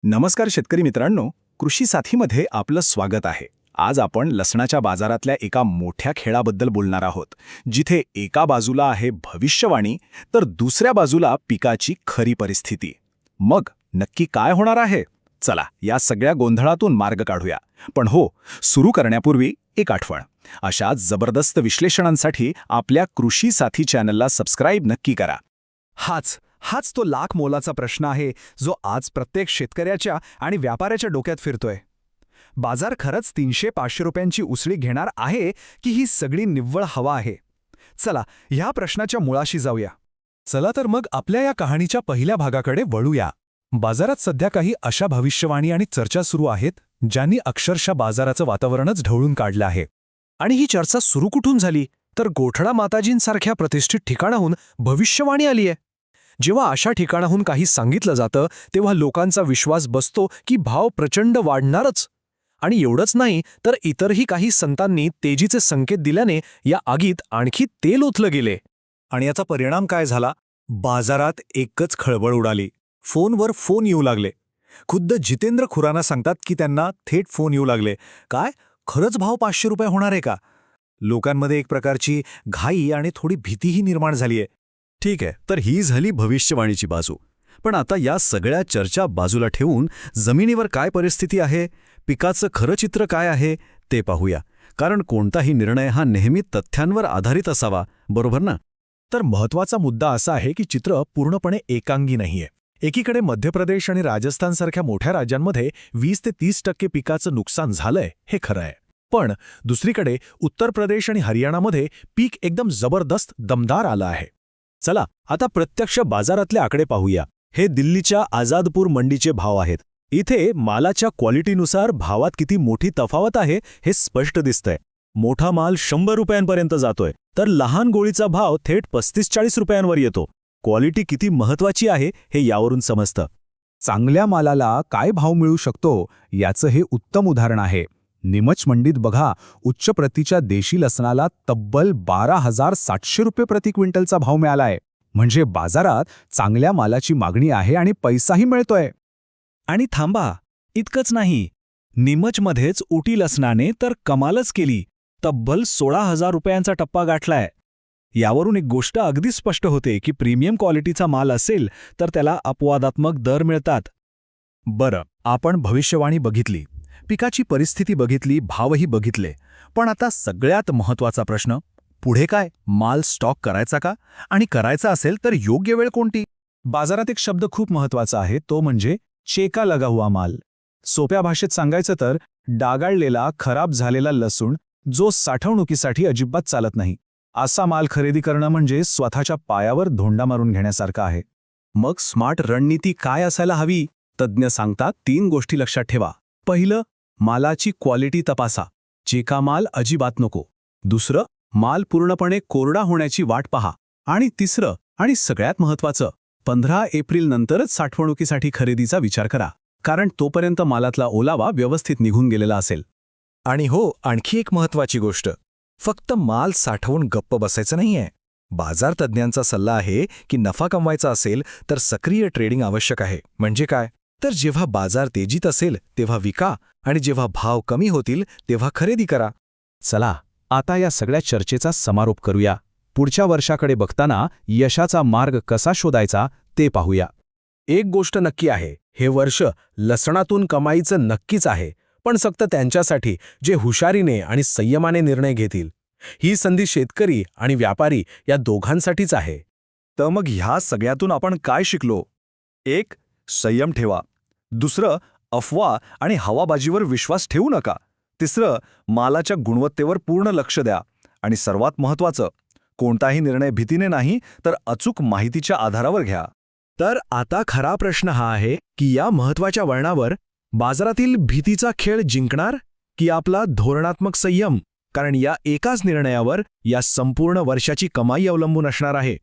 नमस्कार शेतकरी मित्रांनो, कृषी साथीमध्ये आपलं स्वागत आहे. आज आपण लसणाच्या बाजारातल्या एका मोठ्या खेळाबद्दल बोलणार आहोत, जिथे एका बाजूला आहे भविष्यवाणी तर दुसऱ्या बाजूला पिकाची खरी परिस्थिती. मग नक्की काय होणार आहे? चला या सगळ्या गोंधळातून मार्ग काढूया. पण हो, सुरू करण्यापूर्वी एक आठवण. अशा जबरदस्त विश्लेषणांसाठी आपल्या कृषी साथी चॅनलला सबस्क्राईब नक्की करा. हाच तो लाख मोलाचा प्रश्न आहे जो आज प्रत्येक शेतकऱ्याच्या आणि व्यापाऱ्याच्या डोक्यात फिरतोय. बाजार खरंच 300-500 रुपयांची उसळी घेणार आहे की ही सगळी निव्वळ हवा आहे? चला ह्या प्रश्नाच्या मुळाशी जाऊया. चला तर मग आपल्या या कहाणीच्या पहिल्या भागाकडे वळूया. बाजारात सध्या काही अशा भविष्यवाणी आणि चर्चा सुरू आहेत ज्यांनी अक्षरशः बाजाराचं वातावरणच ढवळून काढलं आहे. आणि ही चर्चा सुरू कुठून झाली तर गोठडा माताजींसारख्या प्रतिष्ठित ठिकाणाहून भविष्यवाणी आली आहे. जेव्हा अशा ठिकाणाहून काही सांगितलं जातं तेव्हा लोकांचा विश्वास बसतो की भाव प्रचंड वाढणारच. आणि एवढंच नाही तर इतरही काही संतांनी तेजीचे संकेत दिल्याने या आगीत आणखी तेल ओतलं गेले. आणि याचा परिणाम काय झाला? बाजारात एकच खळबळ उडाली. फोनवर फोन येऊ लागले. खुद्द जितेंद्र खुराना सांगतात की त्यांना थेट फोन येऊ लागले. काय खरंच भाव 500 रुपये होणार आहे का? लोकांमध्ये एक प्रकारची घाई आणि थोडी भीतीही निर्माण झालीय. ठीक आहे, तर ही झाली भविष्यवाणीची बाजू. पण आता या सगळ्या चर्चा बाजूला ठेवून जमिनीवर काय परिस्थिती आहे, पिकाचं खरं चित्र काय आहे ते पाहूया. कारण कोणताही निर्णय हा नेहमी तथ्यांवर आधारित असावा, बरोबर ना? तर महत्त्वाचा मुद्दा असा आहे की चित्र पूर्णपणे एकांगी नाहीये. एकीकडे मध्य प्रदेश आणि राजस्थानसारख्या मोठ्या राज्यांमध्ये 20 ते 30% पिकाचं नुकसान झालंय, हे खरं आहे. पण दुसरीकडे उत्तर प्रदेश आणि हरियाणामध्ये पीक एकदम जबरदस्त दमदार आलं आहे. चला आता प्रत्यक्ष बाजारातले आकडे पाहूया. हे दिल्लीच्या आझादपूर मंडीचे भाव आहेत. इथे मालाच्या क्वालिटीनुसार भावात किती मोठी तफावत आहे हे स्पष्ट दिसतंय. मोठा माल 100 रुपयांपर्यंत जातोय, तर लहान गोळीचा भाव थेट 35-40 रुपयांवर येतो. क्वालिटी किती महत्वाची आहे हे यावरून समजतं. चांगल्या मालाला काय भाव मिळू शकतो याचं हे उत्तम उदाहरण आहे. नीमच मंडीत बघा, उच्च प्रतीच्या देशी लसणाला तब्बल 12,700 रुपये प्रति क्विंटलचा भाव मिळालाय. म्हणजे बाजारात चांगल्या मालाची मागणी आहे आणि पैसाही मिळतोय. आणि थांबा, इतकंच नाही. नीमचमध्येच उटी लसणाने तर कमालच केली. तब्बल 16,000 रुपयांचा टप्पा गाठलाय. यावरून एक गोष्ट अगदी स्पष्ट होते की प्रीमियम क्वालिटीचा माल असेल तर त्याला अपवादात्मक दर मिळतात. बरं, आपण भविष्यवाणी बघितली, पिकाची परिस्थिती बघितली, भावही बघितले. पण आता सगळ्यात महत्त्वाचा प्रश्न, पुढे काय? माल स्टॉक करायचा का? आणि करायचा असेल तर योग्य वेळ कोणती? बाजारात एक शब्द खूप महत्त्वाचा आहे, तो म्हणजे चेका लगा हुआ माल. सोप्या भाषेत सांगायचं तर डागाळलेला, खराब झालेला लसूण जो साठवणुकीसाठी अजिबात चालत नाही, असा माल खरेदी करणं म्हणजे स्वतःच्या पायावर धोंडा मारून घेण्यासारखं आहे. मग स्मार्ट रणनीती काय असायला हवी? तज्ज्ञ सांगतात 3 गोष्टी लक्षात ठेवा. पहिलं, मालाची क्वालिटी तपासा. चेका माल अजिबात नको. दुसरं, माल पूर्णपणे कोरडा होण्याची वाट पहा. आणि तिसरं आणि सगळ्यात महत्त्वाचं, 15 एप्रिल नंतरच साठवणुकीसाठी खरेदीचा विचार करा. कारण तोपर्यंत मालातला ओलावा व्यवस्थित निघून गेलेला असेल. आणि हो, आणखी एक महत्त्वाची गोष्ट, फक्त माल साठवून गप्प बसायचं नाहीये. बाजार तज्ज्ञांचा सल्ला आहे की नफा कमवायचा असेल तर सक्रिय ट्रेडिंग आवश्यक आहे. म्हणजे काय? तर जेव्हा बाजार तेजीत असेल तेव्हा विका आणि जेव्हा भाव कमी होतील तेव्हा खरेदी करा. चला आता या सगळ्या चर्चेचा समारोप करूया. पुढच्या वर्षाकडे बघताना यशाचा मार्ग कसा शोधायचा ते पाहूया. एक गोष्ट नक्की आहे, हे वर्ष लसणातून कमाईचं नक्कीच आहे, पण फक्त त्यांच्यासाठी जे हुशारीने आणि संयमाने निर्णय घेतील. ही संधी शेतकरी आणि व्यापारी या दोघांसाठीच आहे. तर मग ह्या सगळ्यातून आपण काय शिकलो? 1. संयम ठेवा. दुसरं, अफवा आणि हवाबाजीवर विश्वास ठेवू नका. तिसरं, मालाच्या गुणवत्तेवर पूर्ण लक्ष द्या. आणि सर्वात महत्त्वाचं, कोणताही निर्णय भीतीने नाही तर अचूक माहितीच्या आधारावर घ्या. तर आता खरा प्रश्न हा आहे की या महत्त्वाच्या वळणावर बाजारातील भीतीचा खेळ जिंकणार की आपला धोरणात्मक संयम? कारण या एकाच निर्णयावर या संपूर्ण वर्षाची कमाई अवलंबून असणार आहे.